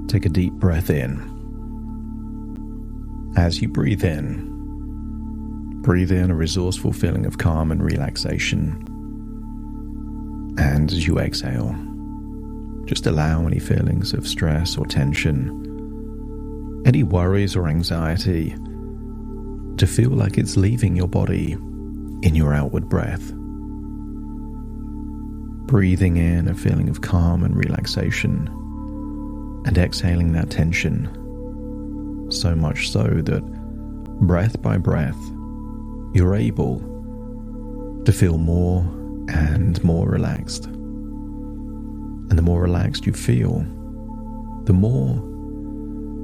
Take a deep breath in. As you breathe in a resourceful feeling of calm and relaxation. And as you exhale, just allow any feelings of stress or tension, any worries or anxiety, to feel like it's leaving your body in your outward breath. Breathing in a feeling of calm and relaxation, and exhaling that tension, so much so that breath by breath, you're able to feel more and more relaxed. And the more relaxed you feel, the more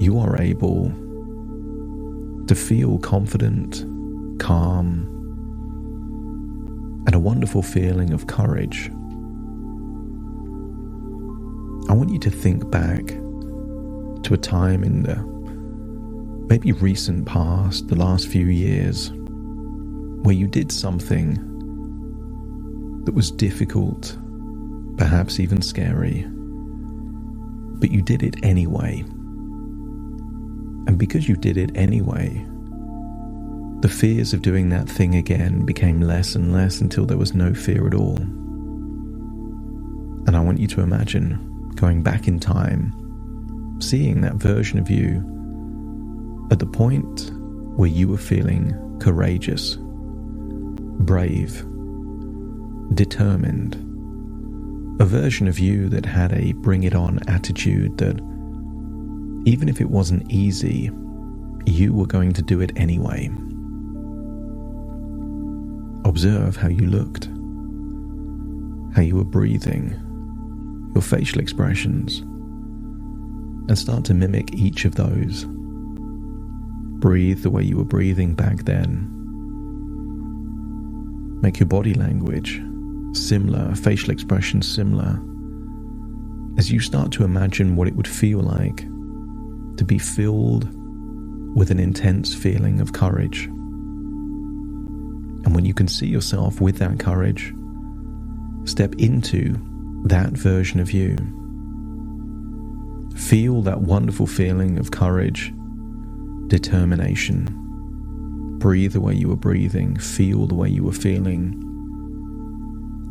you are able to feel confident, calm, and a wonderful feeling of courage. I want you to think back to a time in the maybe recent past, the last few years, where you did something that was difficult, perhaps even scary, but you did it anyway. And because you did it anyway, the fears of doing that thing again became less and less until there was no fear at all. And I want you to imagine going back in time, seeing that version of you at the point where you were feeling courageous, brave, determined, a version of you that had a bring-it-on attitude that even if it wasn't easy, you were going to do it anyway. Observe how you looked, how you were breathing, your facial expressions, and start to mimic each of those. Breathe the way you were breathing back then. Make your body language similar, facial expressions similar, as you start to imagine what it would feel like to be filled with an intense feeling of courage. And when you can see yourself with that courage, step into that version of you. Feel that wonderful feeling of courage, determination. Breathe the way you were breathing, feel the way you were feeling,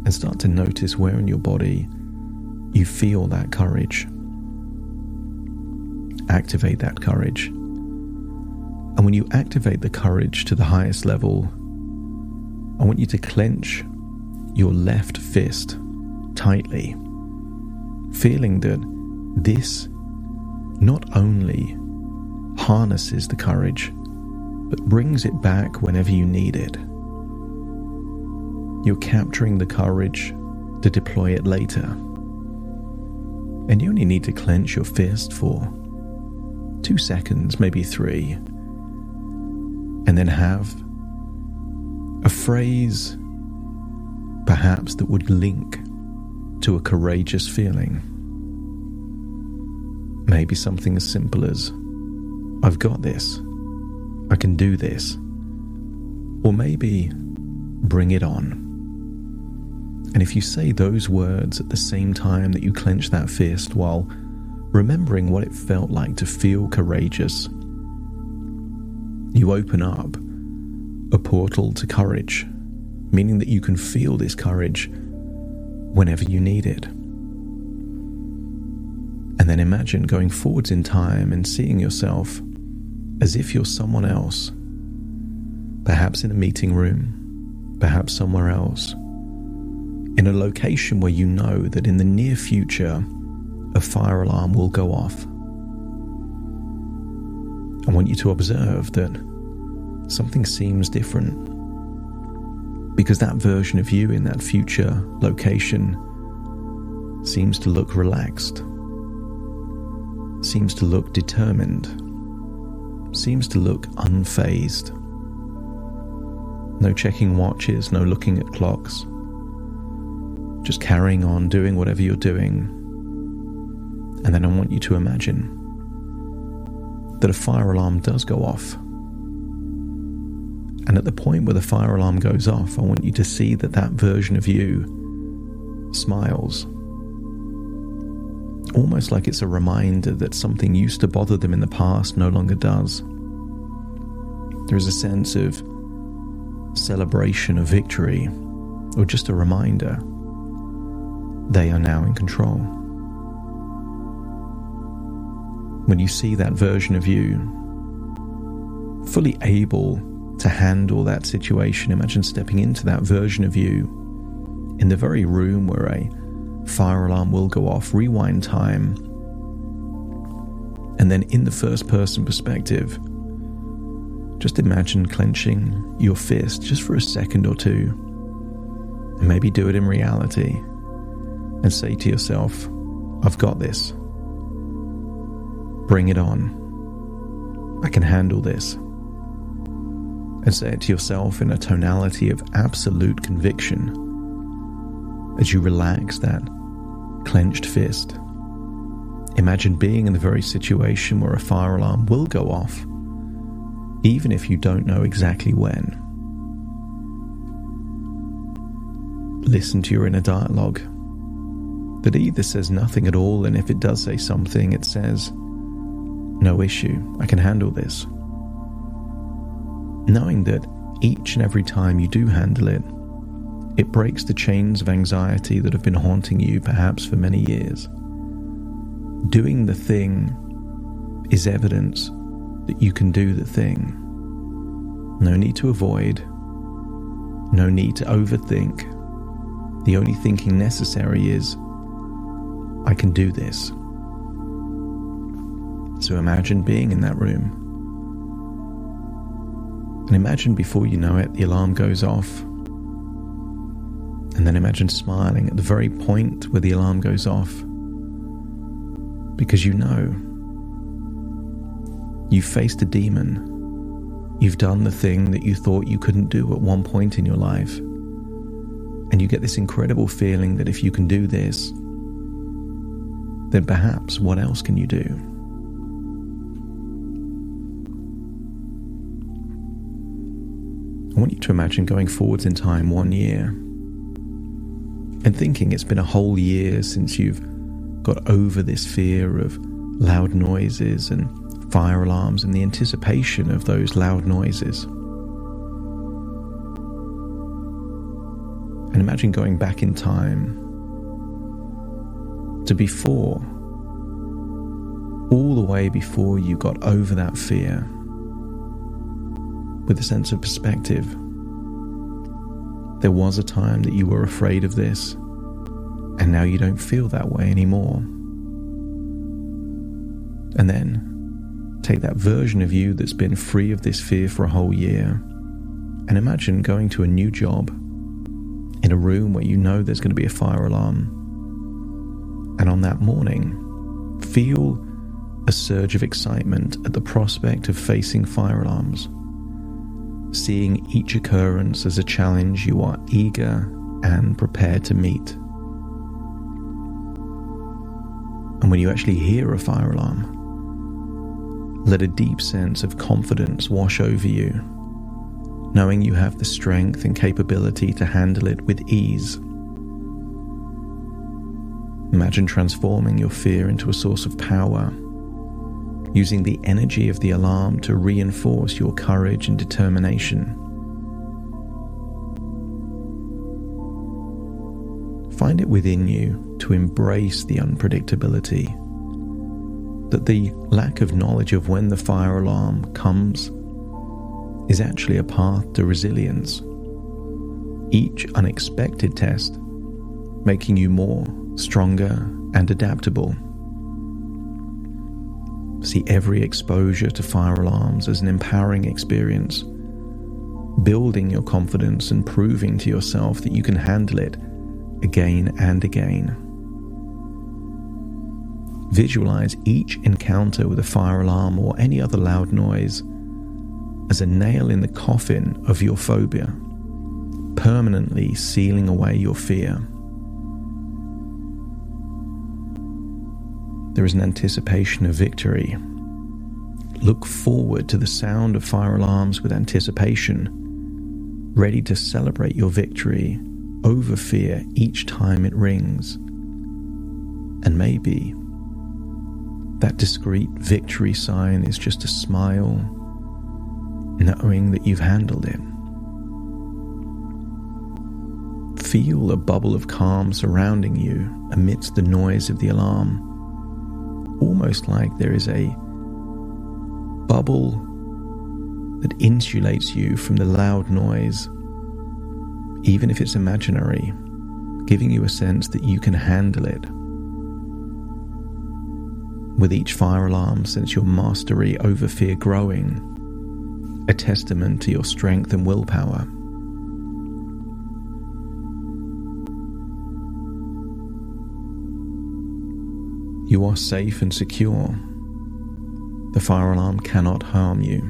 and start to notice where in your body you feel that courage. Activate that courage. And when you activate the courage to the highest level, I want you to clench your left fist tightly, feeling that this not only harnesses the courage, but brings it back whenever you need it. You're capturing the courage to deploy it later. And you only need to clench your fist for 2 seconds, maybe 3, and then have a phrase perhaps that would link to a courageous feeling. Maybe something as simple as, I've got this, I can do this. Or maybe, bring it on. And if you say those words at the same time that you clench that fist while remembering what it felt like to feel courageous, you open up a portal to courage, meaning that you can feel this courage whenever you need it. And then imagine going forwards in time and seeing yourself as if you're someone else, perhaps in a meeting room, perhaps somewhere else, in a location where you know that in the near future a fire alarm will go off. I want you to observe that something seems different, because that version of you in that future location seems to look relaxed, seems to look determined, seems to look unfazed. No checking watches, no looking at clocks, just carrying on doing whatever you're doing. And then I want you to imagine that a fire alarm does go off. And at the point where the fire alarm goes off, I want you to see that that version of you smiles. almost like it's a reminder that something used to bother them in the past no longer does. There is a sense of celebration of victory, or just a reminder they are now in control. When you see that version of you fully able to handle that situation, imagine stepping into that version of you in the very room where a fire alarm will go off. Rewind time, and then in the first person perspective, just imagine clenching your fist just for a second or two, and maybe do it in reality and say to yourself, I've got this. Bring it on. I can handle this. And say it to yourself in a tonality of absolute conviction as you relax that clenched fist. Imagine being in the very situation where a fire alarm will go off, even if you don't know exactly when. Listen to your inner dialogue that either says nothing at all, and if it does say something, it says, no issue, I can handle this. Knowing that each and every time you do handle it, it breaks the chains of anxiety that have been haunting you perhaps for many years. Doing the thing is evidence that you can do the thing. No need to avoid, no need to overthink. The only thinking necessary is, I can do this. So imagine being in that room. And imagine before you know it, the alarm goes off. And then imagine smiling at the very point where the alarm goes off. Because you know, you've faced a demon. You've done the thing that you thought you couldn't do at one point in your life. And you get this incredible feeling that if you can do this, then perhaps what else can you do? I want you to imagine going forwards in time 1 year and thinking it's been a whole year since you've got over this fear of loud noises and fire alarms and the anticipation of those loud noises. And imagine going back in time to before, all the way before you got over that fear, with a sense of perspective. There was a time that you were afraid of this, and now you don't feel that way anymore. And then take that version of you that's been free of this fear for a whole year, and imagine going to a new job in a room where you know there's going to be a fire alarm. And on that morning, feel a surge of excitement at the prospect of facing fire alarms, seeing each occurrence as a challenge you are eager and prepared to meet. And when you actually hear a fire alarm, let a deep sense of confidence wash over you, knowing you have the strength and capability to handle it with ease. Imagine transforming your fear into a source of power, using the energy of the alarm to reinforce your courage and determination. Find it within you to embrace the unpredictability, that the lack of knowledge of when the fire alarm comes is actually a path to resilience. Each unexpected test making you more stronger and adaptable. See every exposure to fire alarms as an empowering experience, building your confidence and proving to yourself that you can handle it again and again. Visualize each encounter with a fire alarm or any other loud noise as a nail in the coffin of your phobia, permanently sealing away your fear. There is an anticipation of victory. Look forward to the sound of fire alarms with anticipation, ready to celebrate your victory over fear each time it rings. And maybe That discreet victory sign is just a smile, knowing that you've handled it. Feel a bubble of calm surrounding you amidst the noise of the alarm, almost like there is a bubble that insulates you from the loud noise, even if it's imaginary, giving you a sense that you can handle it. With each fire alarm, sense your mastery over fear growing, a testament to your strength and willpower. You are safe and secure. The fire alarm cannot harm you.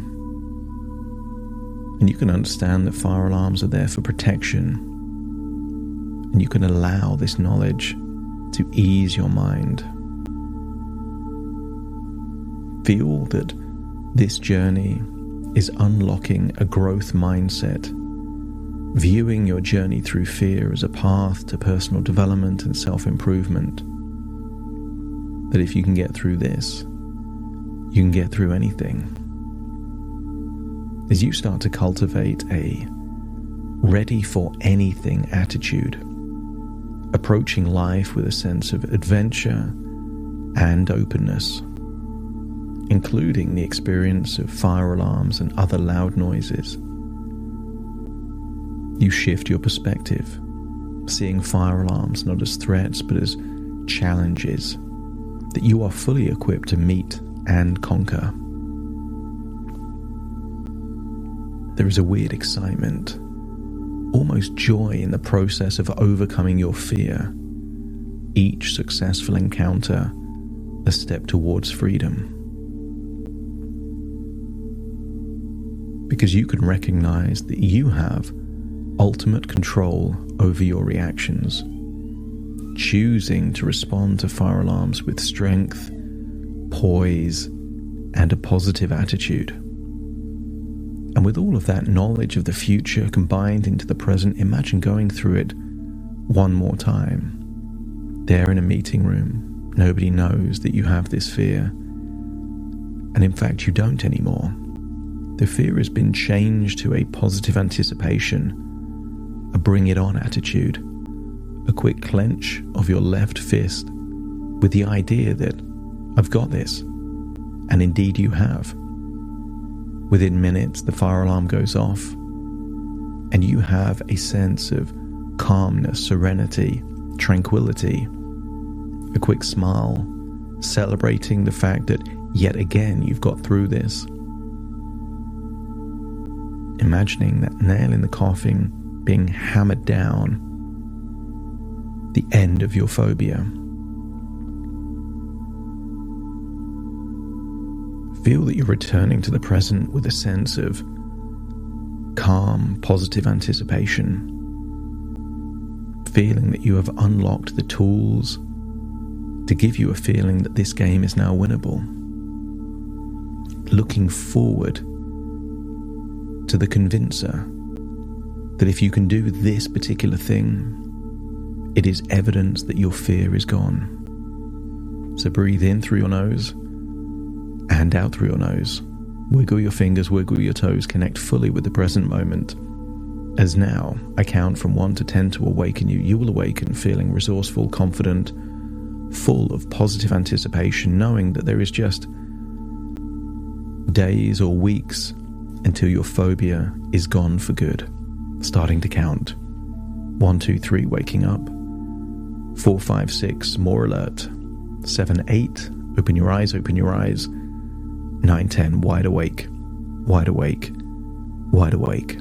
And you can understand that fire alarms are there for protection. And you can allow this knowledge to ease your mind. Feel that this journey is unlocking a growth mindset, viewing your journey through fear as a path to personal development and self-improvement. That if you can get through this, you can get through anything. As you start to cultivate a ready for anything attitude, approaching life with a sense of adventure and openness, including the experience of fire alarms and other loud noises. You shift your perspective, seeing fire alarms not as threats but as challenges that you are fully equipped to meet and conquer. There is a weird excitement, almost joy in the process of overcoming your fear. Each successful encounter, a step towards freedom. Because you can recognize that you have ultimate control over your reactions, choosing to respond to fire alarms with strength, poise, and a positive attitude. And with all of that knowledge of the future combined into the present, imagine going through it one more time. There in a meeting room, nobody knows that you have this fear. And in fact, you don't anymore. The fear has been changed to a positive anticipation, a bring it on attitude, a quick clench of your left fist with the idea that I've got this, and indeed you have. Within minutes, the fire alarm goes off, and you have a sense of calmness, serenity, tranquility, a quick smile, celebrating the fact that yet again you've got through this. Imagining that nail in the coffin being hammered down, the end of your phobia. Feel that you're returning to the present with a sense of calm, positive anticipation. Feeling that you have unlocked the tools to give you a feeling that this game is now winnable. Looking forward to the convincer that if you can do this particular thing, it is evidence that your fear is gone. So breathe in through your nose and out through your nose. Wiggle your fingers, wiggle your toes, connect fully with the present moment. As now I count from 1 to 10 to awaken you, you will awaken feeling resourceful, confident, full of positive anticipation, knowing that there is just days or weeks until your phobia is gone for good. Starting to count. 1, 2, 3, waking up. 4, 5, 6, more alert. 7, 8, open your eyes, open your eyes. 9, 10, wide awake, wide awake, wide awake.